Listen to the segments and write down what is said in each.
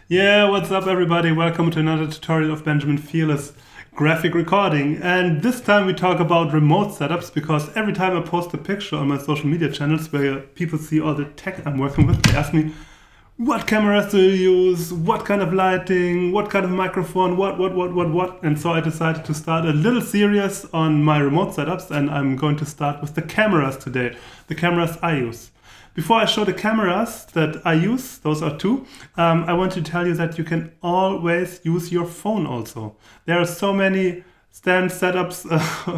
Yeah, what's up everybody? Welcome to another tutorial of Benjamin Felis graphic recording. And this time we talk about remote setups because every time I post a picture on my social media channels where people see all the tech I'm working with, they ask me, what cameras do you use? What kind of lighting? What kind of microphone? What? And so I decided to start a little series on my remote setups, and I'm going to start with the cameras today, the cameras I use. Before I show the cameras that I use, those are two, I want to tell you that you can always use your phone also. There are so many stand setups,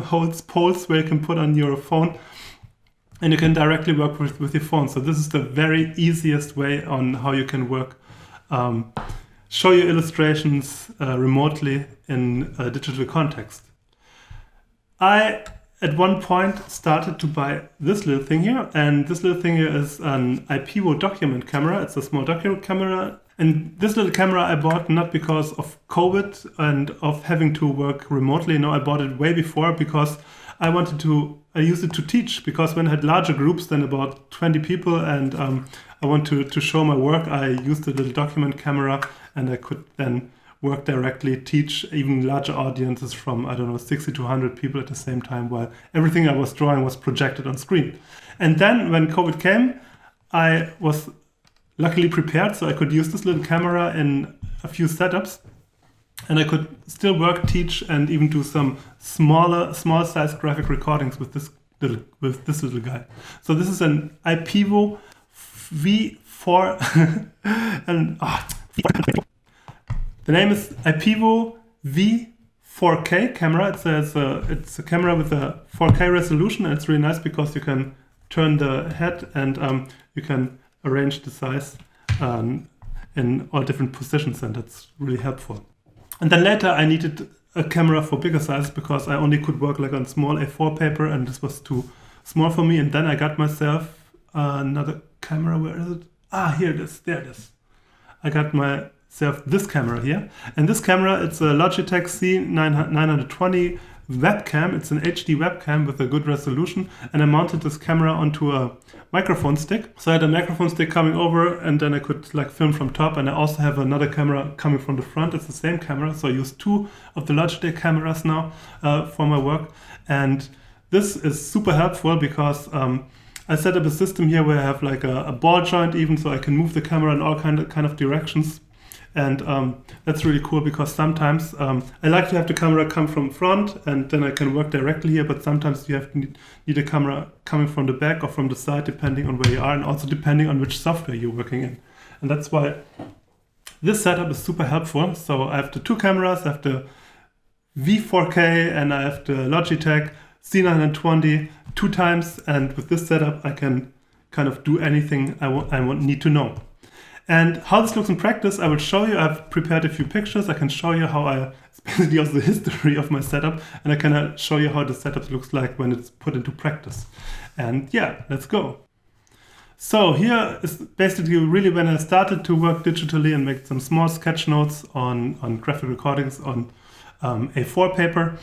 holds, poles where you can put on your phone and you can directly work with your phone. So this is the very easiest way on how you can work, show your illustrations remotely in a digital context. I at one point started to buy this little thing here, and this little thing here is an IPEVO document camera. It's a small document camera, and this little camera I bought not because of COVID and of having to work remotely. No, I bought it way before because I used it to teach, because when I had larger groups than about 20 people and I want to show my work, I used a little document camera and I could then work directly, teach even larger audiences from, 60 to 100 people at the same time, while everything I was drawing was projected on screen. And then when COVID came, I was luckily prepared, so I could use this little camera in a few setups, and I could still work, teach, and even do some small size graphic recordings with this little guy. So this is an IPEVO V4 and the name is IPEVO V4K camera. It's a camera with a 4K resolution, and it's really nice because you can turn the head and you can arrange the size in all different positions, and that's really helpful. And then later I needed a camera for bigger sizes because I only could work like on small A4 paper, and this was too small for me. And then I got myself another camera. Where is it? Here it is. There it is. I got myself this camera here, and this camera, it's a Logitech C920 webcam. It's an HD webcam with a good resolution, and I mounted this camera onto a microphone stick. So I had a microphone stick coming over, and then I could like film from top, and I also have another camera coming from the front. It's the same camera, so I use two of the Logitech cameras now for my work, and this is super helpful because I set up a system here where I have like a ball joint even, so I can move the camera in all kind of directions. And that's really cool because sometimes I like to have the camera come from front and then I can work directly here, but sometimes you need a camera coming from the back or from the side, depending on where you are and also depending on which software you're working in. And that's why this setup is super helpful. So I have the two cameras, I have the V4K and I have the Logitech C920 two times, and with this setup I can kind of do anything I need to know. And how this looks in practice, I will show you. I've prepared a few pictures. I can show you how it's basically also the history of my setup, and I can show you how the setup looks like when it's put into practice. And yeah, let's go. So here is basically really when I started to work digitally and make some small sketch notes on graphic recordings on A4 paper.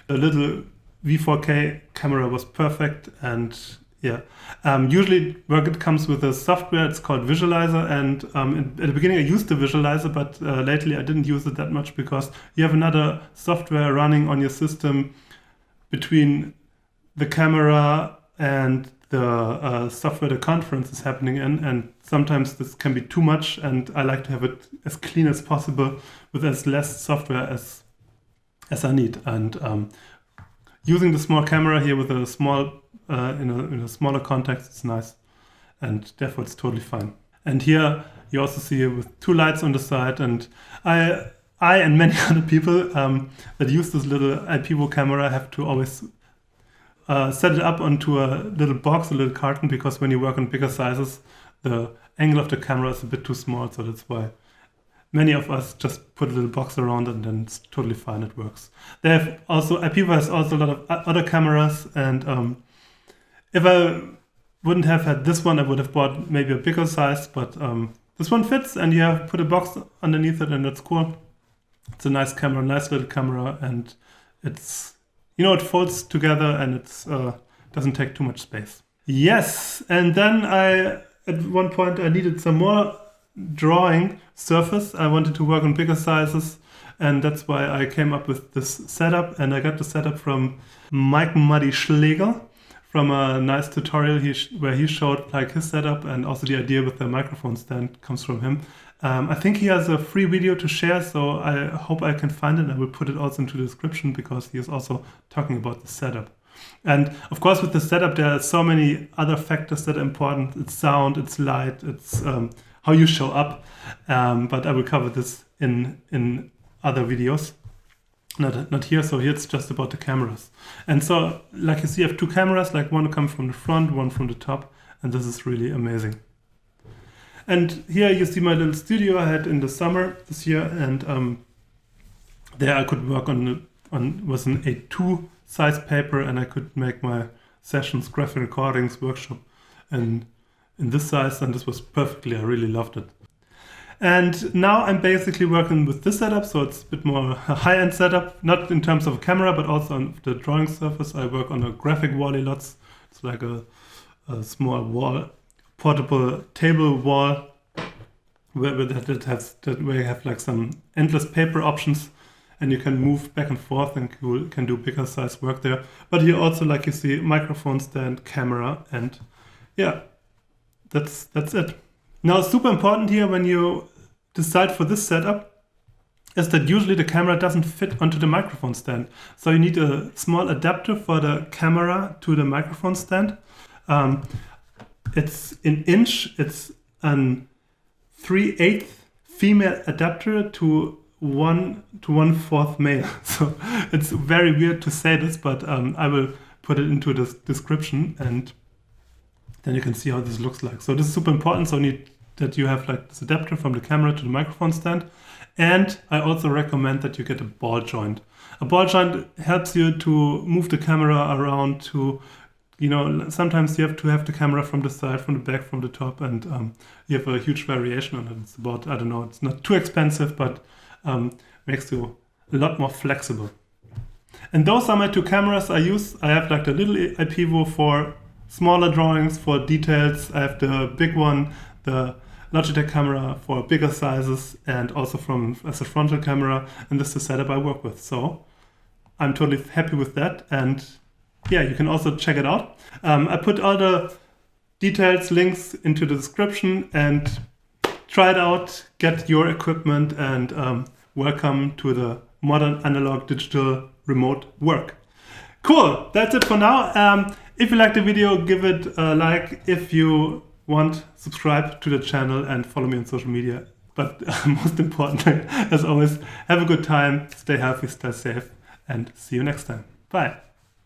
A little V4K camera was perfect, and yeah. Usually work it comes with a software, it's called Visualizer, and at the beginning I used the Visualizer, but lately I didn't use it that much because you have another software running on your system between the camera and the software the conference is happening in, and sometimes this can be too much, and I like to have it as clean as possible with as less software as I need. And using the small camera here with a small in a smaller context, it's nice, and therefore it's totally fine. And here you also see it with two lights on the side, and I and many other people that use this little IPEVO camera have to always set it up onto a little box, a little carton, because when you work on bigger sizes, the angle of the camera is a bit too small, so that's why many of us just put a little box around and then it's totally fine, it works. IPEVO has also a lot of other cameras, and if I wouldn't have had this one, I would have bought maybe a bigger size, but this one fits, and you have put a box underneath it, and that's cool. It's a nice camera, nice little camera, and it's, it folds together, and it's doesn't take too much space. Yes, and then at one point I needed some more drawing surface. I wanted to work on bigger sizes, and that's why I came up with this setup. And I got the setup from Mike Muddy Schlegel from a nice tutorial where he showed like his setup, and also the idea with the microphone stand comes from him. I think he has a free video to share, so I hope I can find it. I will put it also into the description because he is also talking about the setup. And of course, with the setup, there are so many other factors that are important. It's sound, it's light, it's how you show up. But I will cover this in other videos. Not here, so here it's just about the cameras. And so, like you see, I have 2 cameras, like one comes from the front, one from the top, and this is really amazing. And here you see my little studio I had in the summer this year, and there I could work was an A2 size paper, and I could make my sessions, graphic recordings, workshop in this size, and this was perfectly, I really loved it. And now I'm basically working with this setup, so it's a bit more a high-end setup, not in terms of a camera, but also on the drawing surface. I work on a graphic wall lots. It's like a small wall, portable table wall, where you have like some endless paper options, and you can move back and forth, and you can do bigger size work there. But here also, like you see, microphone stand, camera, and yeah, that's it. Now, super important here when you decide for this setup is that usually the camera doesn't fit onto the microphone stand. So you need a small adapter for the camera to the microphone stand. It's an inch, it's an 3/8 female adapter to 1/4 male. So it's very weird to say this, but I will put it into the description, and then you can see how this looks like. So this is super important. So you need that you have like this adapter from the camera to the microphone stand. And I also recommend that you get a ball joint. A ball joint helps you to move the camera around to, sometimes you have to have the camera from the side, from the back, from the top, and you have a huge variation on it. It's about, I don't know, it's not too expensive, but makes you a lot more flexible. And those are my 2 cameras I use. I have like the little IPVO for smaller drawings, for details. I have the big one, the Logitech camera for bigger sizes, and also as a frontal camera, and this is the setup I work with. So I'm totally happy with that, and yeah, you can also check it out. I put all the details, links into the description, and try it out, get your equipment, and welcome to the modern analog digital remote work. Cool, that's it for now. If you like the video, give it a like. If you want, subscribe to the channel and follow me on social media. But most importantly, as always, have a good time, stay healthy, stay safe, and see you next time. Bye.